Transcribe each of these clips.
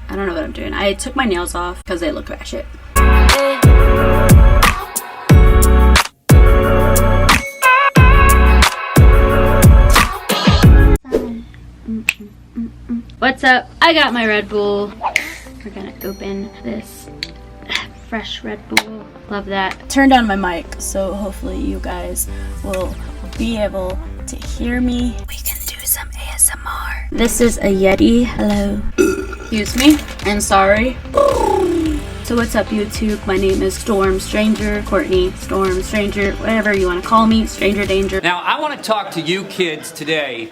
I don't know what I'm doing. I took my nails off because they look ratchet. What's up? I got my Red Bull. We're gonna open this fresh Red Bull. Love that. Turned on my mic, so hopefully you guys will be able to hear me. We can do some ASMR. This is a Yeti. Hello. Excuse me, and sorry. So what's up, YouTube? My name is Storm Stranger, Courtney, Storm Stranger, whatever you want to call me, Stranger Danger. Now, I want to talk to you kids today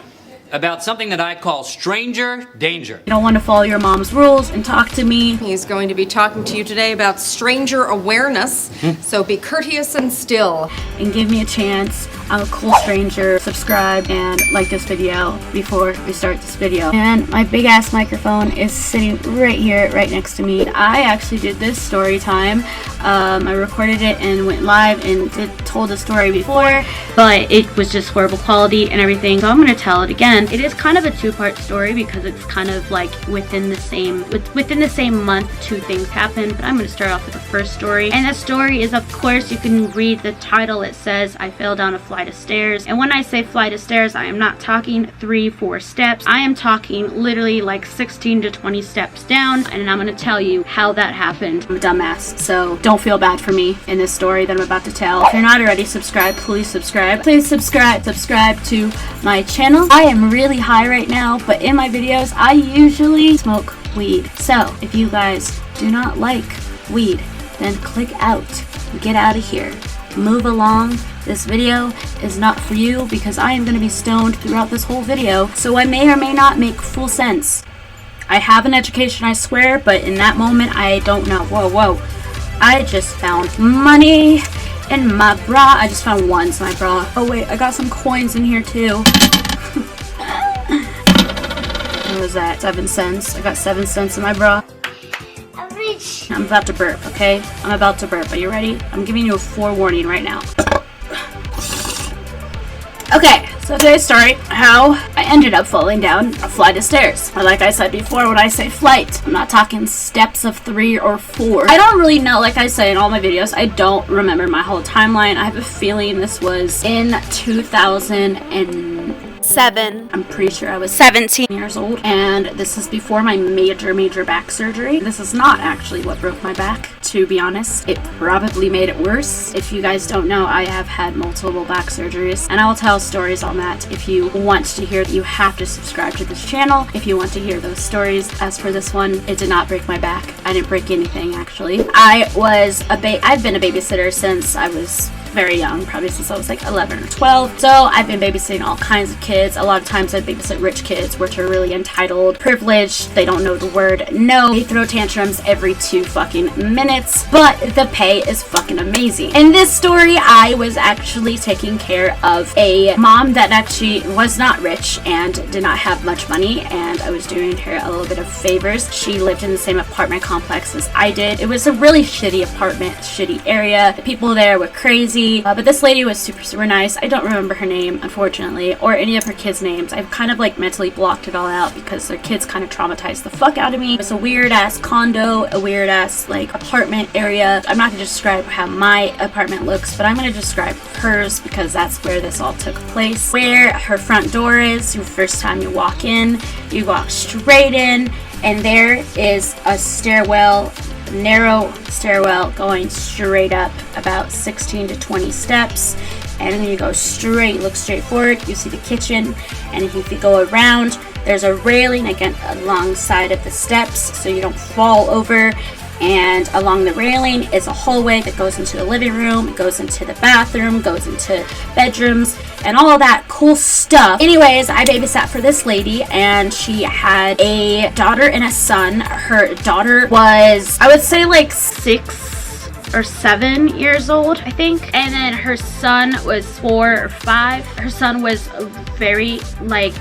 about something that I call stranger danger. You don't want to follow your mom's rules and talk to me. He's going to be talking to you today about stranger awareness, so be courteous and still. And give me a chance. I'm a cool stranger. Subscribe and like this video before we start this video. And my big ass microphone is sitting right here, right next to me. I actually did this story time. I recorded it and went live and told the story before, but it was just horrible quality and everything. So I'm gonna tell it again. It is kind of a two-part story because it's kind of like within the same month, two things happened. But I'm gonna start off with the first story. And the story is, of course, you can read the title. It says, I fell down a flight of stairs. And when I say flight of stairs, I am not talking 3-4 steps. I am talking literally like 16 to 20 steps down. And I'm gonna tell you how that happened. I'm a dumbass, so don't feel bad for me in this story that I'm about to tell. If you're not already subscribed, please subscribe. Please subscribe to my channel. I am really high right now, but in my videos, I usually smoke weed. So if you guys do not like weed, then click out. Get out of here. Move along. This video is not for you because I am going to be stoned throughout this whole video, so I may or may not make full sense. I have an education, I swear, but in that moment, I don't know. Whoa. I just found money in my bra. I just found ones in my bra. Oh wait, I got some coins in here too. What was that? 7 cents. I got 7 cents in my bra. I'm about to burp, okay? I'm about to burp. Are you ready? I'm giving you a forewarning right now. Okay, so today's story, how I ended up falling down a flight of stairs. Or like I said before, when I say flight, I'm not talking steps of 3 or 4. I don't really know, like I say in all my videos, I don't remember my whole timeline. I have a feeling this was in 2007. I'm pretty sure I was 17 years old, and this is before my major back surgery. This is not actually what broke my back, to be honest. It probably made it worse. If you guys don't know, I have had multiple back surgeries, and I'll tell stories on that. If you want to hear, you have to subscribe to this channel if you want to hear those stories. As for this one, it did not break my back. I didn't break anything, actually. I've been a babysitter since I was very young, probably since I was like 11 or 12. So I've been babysitting all kinds of kids. A lot of times I babysit rich kids, which are really entitled, privileged. They don't know the word no. They throw tantrums every 2 fucking minutes, but the pay is fucking amazing. In this story, I was actually taking care of a mom that actually was not rich and did not have much money, and I was doing her a little bit of favors. She lived in the same apartment complex as I did. It was a really shitty apartment, shitty area. The people there were crazy. But this lady was super nice. I don't remember her name, unfortunately, or any of her kids' names. I've kind of like mentally blocked it all out because their kids kind of traumatized the fuck out of me. It's a weird ass condo, a weird ass like apartment area. I'm not gonna describe how my apartment looks, but I'm gonna describe hers because that's where this all took place. Where her front door is, your first time you walk in, you walk straight in, and there is a stairwell, narrow stairwell going straight up about 16 to 20 steps, and then you go straight, look straight forward, you see the kitchen, and if you go around, there's a railing again alongside of the steps so you don't fall over, and along the railing is a hallway that goes into the living room, goes into the bathroom, goes into bedrooms, and all that cool stuff. Anyways, I babysat for this lady, and she had a daughter and a son. Her daughter was, I would say, like 6 or 7 years old, I think, and then her son was 4 or 5. Her son was very, like,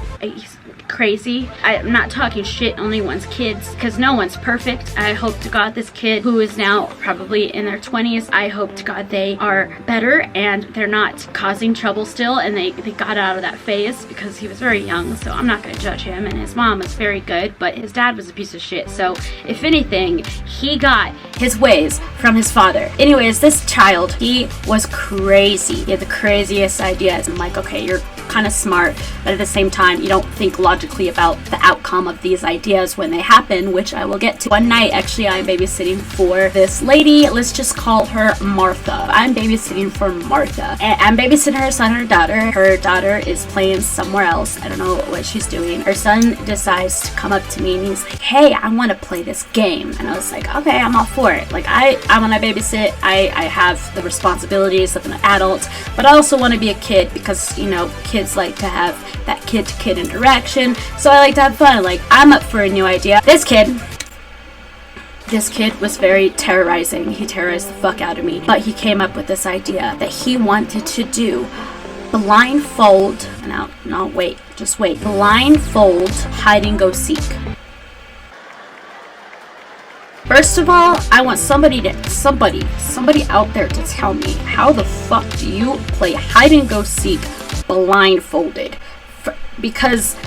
crazy. I'm not talking shit on anyone's kids because no one's perfect. I hope to God this kid who is now probably in their 20s, I hope to God they are better and they're not causing trouble still, and they got out of that phase because he was very young, so I'm not going to judge him. And his mom was very good, but his dad was a piece of shit. So if anything, he got his ways from his father. Anyways, this child, he was crazy. He had the craziest ideas. I'm like, okay, you're kind of smart, but at the same time, you don't think logically about the outcome of these ideas when they happen, which I will get to. One night, actually, I'm babysitting for this lady. Let's just call her Martha. I'm babysitting for Martha. And I'm babysitting her son and her daughter. Her daughter is playing somewhere else. I don't know what she's doing. Her son decides to come up to me and he's like, hey, I want to play this game. And I was like, okay, I'm all for it. Like, I want to babysit. I have the responsibilities of an adult, but I also want to be a kid because, you know, kids like to have that kid-to-kid interaction, so I like to have fun. Like, I'm up for a new idea. This kid was very terrorizing. He terrorized the fuck out of me, but he came up with this idea that he wanted to do blindfold, no, wait, just wait, blindfold hide and go seek. First of all, I want somebody out there to tell me, how the fuck do you play hide and go seek blindfolded? Because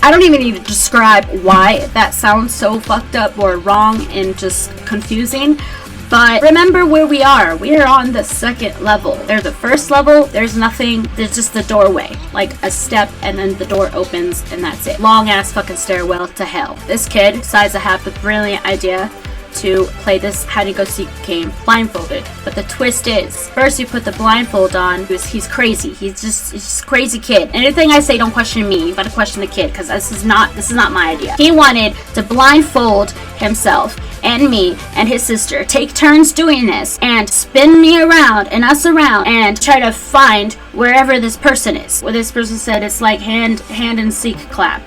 I don't even need to describe why that sounds so fucked up or wrong and just confusing. But remember where we are. We are on the second level. There's the first level. There's nothing. There's just the doorway. Like a step and then the door opens and that's it. Long ass fucking stairwell to hell. This kid decides to have the brilliant idea to play this hide and go seek game blindfolded. But the twist is, first you put the blindfold on, he's crazy. He's just a crazy kid. Anything I say, don't question me. You gotta question the kid, because this is not my idea. He wanted to blindfold himself and me and his sister, take turns doing this, and spin me around and us around and try to find wherever this person is. Well, this person said it's like hand and seek clap.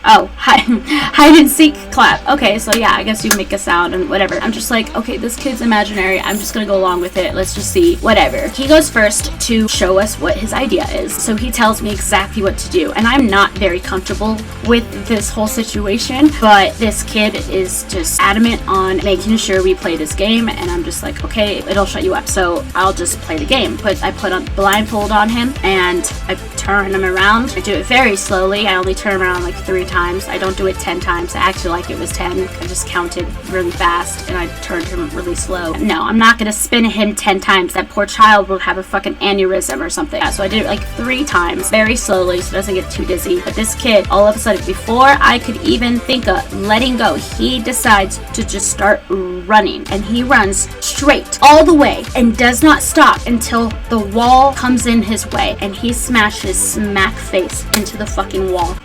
Oh, hide and seek clap. Okay, so yeah, I guess you make a sound and whatever. I'm just like, okay, this kid's imaginary. I'm just gonna go along with it. Let's just see, whatever. He goes first to show us what his idea is. So he tells me exactly what to do. And I'm not very comfortable with this whole situation, but this kid is just adamant on making sure we play this game. And I'm just like, okay, it'll shut you up. So I'll just play the game. But I put a blindfold on him and I turn him around. I do it very slowly. I only turn him around like 3 times. I don't do it 10 times. I actually like it was 10. I just counted really fast and I turned him really slow. No, I'm not gonna spin him 10 times. That poor child will have a fucking aneurysm or something. Yeah, so I did it like 3 times, very slowly so it doesn't get too dizzy. But this kid, all of a sudden, before I could even think of letting go, he decides to just start running. And he runs straight all the way and does not stop until the wall comes in his way. And he smashes smack face into the fucking wall.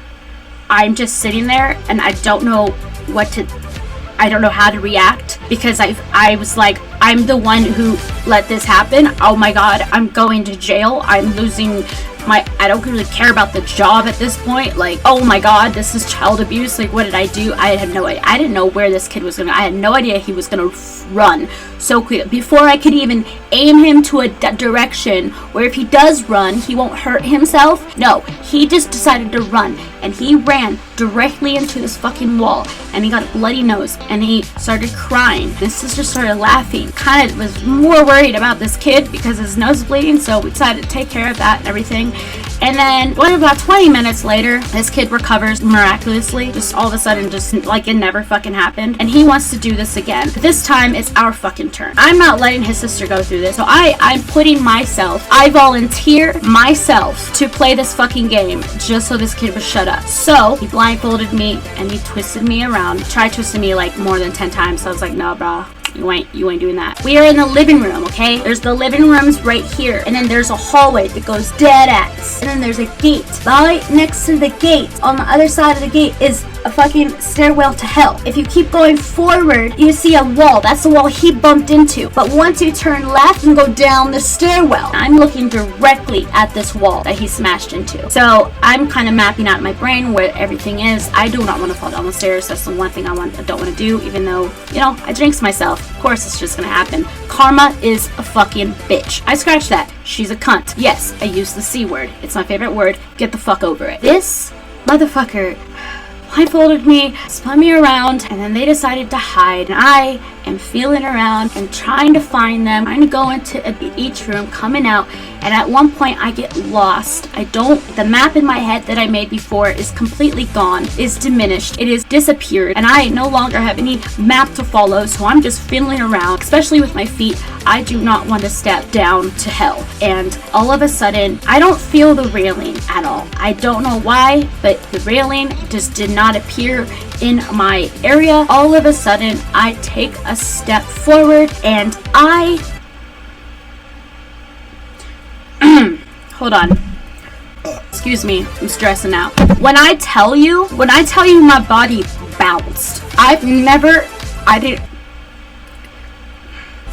I'm just sitting there and I don't know how to react, because I was like, I'm the one who let this happen. Oh my god, I'm going to jail. I'm losing I don't really care about the job at this point. Like, oh my god, this is child abuse. Like, what did I do? I had no idea. I didn't know where this kid was gonna. I had no idea he was gonna run so quick. Before I could even aim him to a direction where if he does run, he won't hurt himself. No, he just decided to run, and he ran directly into this fucking wall, and he got a bloody nose, and he started crying. His sister started laughing. Kind of was more worried about this kid because his nose is bleeding, so we decided to take care of that and everything. And then, about 20 minutes later, this kid recovers miraculously. Just all of a sudden, just like it never fucking happened. And he wants to do this again. This time, it's our fucking turn. I'm not letting his sister go through this. So I'm putting myself, I volunteer myself to play this fucking game just so this kid would shut up. So, he blindfolded me and he twisted me around. Tried twisting me like more than 10 times. So I was like, no, bro. You ain't doing that. We are in the living room, okay? There's the living rooms right here. And then there's a hallway that goes dead ass. And then there's a gate. Right next to the gate, on the other side of the gate, is a fucking stairwell to hell. If you keep going forward, you see a wall. That's the wall he bumped into. But once you turn left and go down the stairwell, I'm looking directly at this wall that he smashed into. So I'm kind of mapping out in my brain where everything is. I do not want to fall down the stairs. That's the one thing I don't want to do, even though, I jinx myself. Of course it's just gonna happen. Karma is a fucking bitch. I scratched that. She's a cunt. Yes, I use the C word. It's my favorite word. Get the fuck over it. This motherfucker blindfolded me, spun me around, and then they decided to hide. And I am feeling around and trying to find them, trying to go into each room, coming out, and at one point I get lost. The map in my head that I made before is completely gone, is diminished, it is disappeared, and I no longer have any map to follow, so I'm just fiddling around, especially with my feet. I do not want to step down to hell. And all of a sudden, I don't feel the railing at all. I don't know why, but the railing just did not appear in my area. All of a sudden, I take a step forward and hold on. Excuse me, I'm stressing out. When I tell you my body bounced.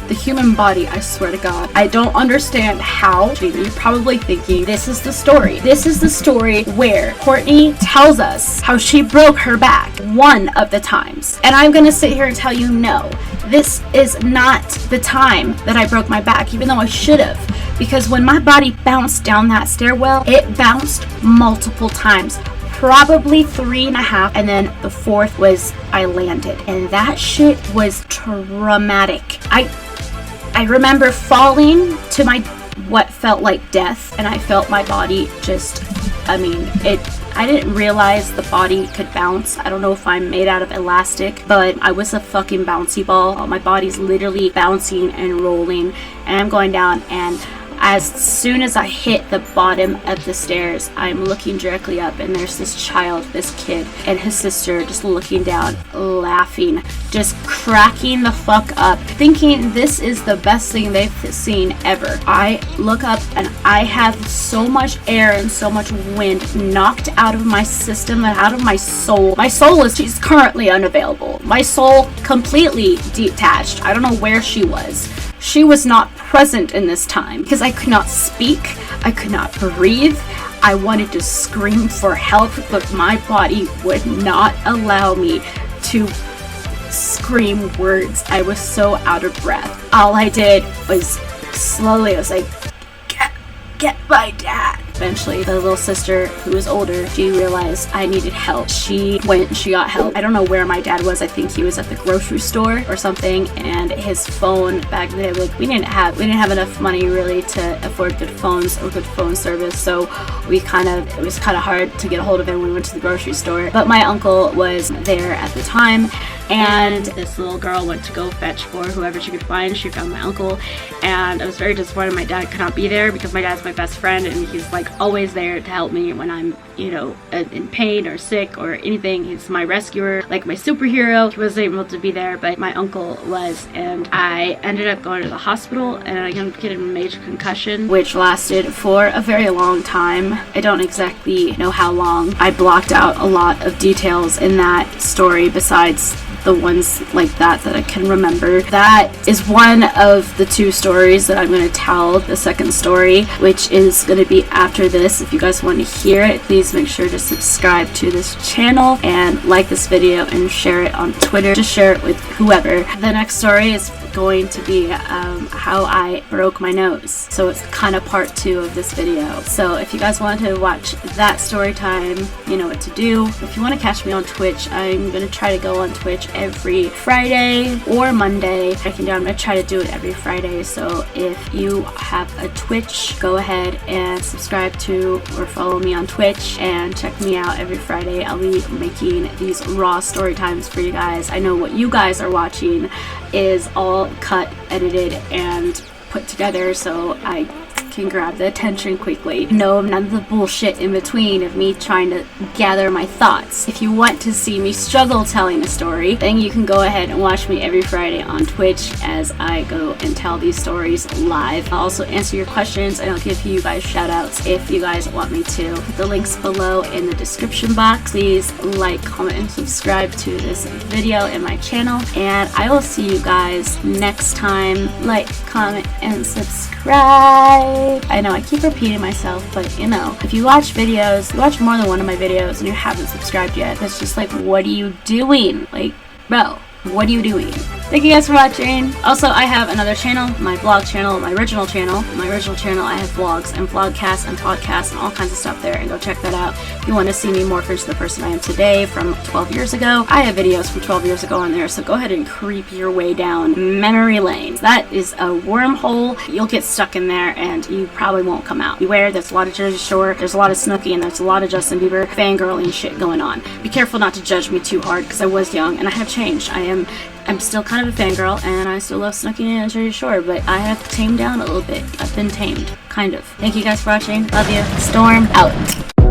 The human body, I swear to God. I don't understand how. You're probably thinking, this is the story. This is the story where Courtney tells us how she broke her back one of the times. And I'm gonna sit here and tell you, no, this is not the time that I broke my back, even though I should have. Because when my body bounced down that stairwell, it bounced multiple times. Probably 3.5, and then the fourth was I landed. And that shit was traumatic. I remember falling to what felt like death, and I felt my body just, I didn't realize the body could bounce. I don't know if I'm made out of elastic, but I was a fucking bouncy ball. My body's literally bouncing and rolling, and I'm going down, and as soon as I hit the bottom of the stairs, I'm looking directly up, and there's this kid, and his sister just looking down, laughing, just cracking the fuck up, thinking this is the best thing they've seen ever. I look up, and I have so much air and so much wind knocked out of my system and out of my soul. My soul she's currently unavailable. My soul completely detached. I don't know where she was. She was not present in this time because I could not speak, I could not breathe. I wanted to scream for help, but my body would not allow me to scream words. I was so out of breath. All I did was slowly, I was like, get my dad. Eventually, the little sister, who was older, she realized I needed help. She went and she got help. I don't know where my dad was. I think he was at the grocery store or something, and his phone back then, we didn't have enough money really to afford good phones or good phone service, so it was kind of hard to get a hold of him when we went to the grocery store. But my uncle was there at the time, and this little girl went to go fetch for whoever she could find. She found my uncle, and I was very disappointed my dad could not be there because my dad's my best friend, and he's like always there to help me when I'm, in pain or sick or anything. He's my rescuer, like my superhero. He wasn't able to be there, but my uncle was, and I ended up going to the hospital, and I ended up getting a major concussion, which lasted for a very long time. I don't exactly know how long. I blocked out a lot of details in that story besides the ones like that I can remember. That is one of the two stories that I'm going to tell. The second story, which is going to be after this. If you guys want to hear it, please make sure to subscribe to this channel and like this video and share it on Twitter. Just share it with whoever. The next story is going to be how I broke my nose. So it's kind of part 2 of this video. So if you guys want to watch that story time, you know what to do. If you want to catch me on Twitch, I'm going to try to go on Twitch every Friday or Monday. I'm going to try to do it every Friday. So if you have a Twitch, go ahead and subscribe to or follow me on Twitch and check me out every Friday. I'll be making these raw story times for you guys. I know what you guys are watching is all cut, edited, and put together, so I can grab the attention quickly. No, none of the bullshit in between of me trying to gather my thoughts. If you want to see me struggle telling a story, then you can go ahead and watch me every Friday on Twitch as I go and tell these stories live. I'll also answer your questions, and I'll give you guys shout outs if you guys want me to. Put the links below in the description box. Please like, comment, and subscribe to this video and my channel, and I will see you guys next time. Like, comment, and subscribe. I know I keep repeating myself, but if you watch videos, you watch more than one of my videos and you haven't subscribed yet, it's just like, what are you doing? Like, bro, what are you doing? Thank you guys for watching. Also, I have another channel, my vlog channel, my original channel. My original channel, I have vlogs and vlogcasts and podcasts and all kinds of stuff there, and go check that out. If you want to see me morph into the person I am today from 12 years ago, I have videos from 12 years ago on there, so go ahead and creep your way down memory lane. That is a wormhole. You'll get stuck in there and you probably won't come out. Beware, there's a lot of Jersey Shore, there's a lot of Snooki, and there's a lot of Justin Bieber fangirling shit going on. Be careful not to judge me too hard, because I was young and I have changed. I'm still kind of a fangirl, and I still love Snooki and Jersey Shore, but I have tamed down a little bit. I've been tamed, kind of. Thank you guys for watching. Love you. Storm out.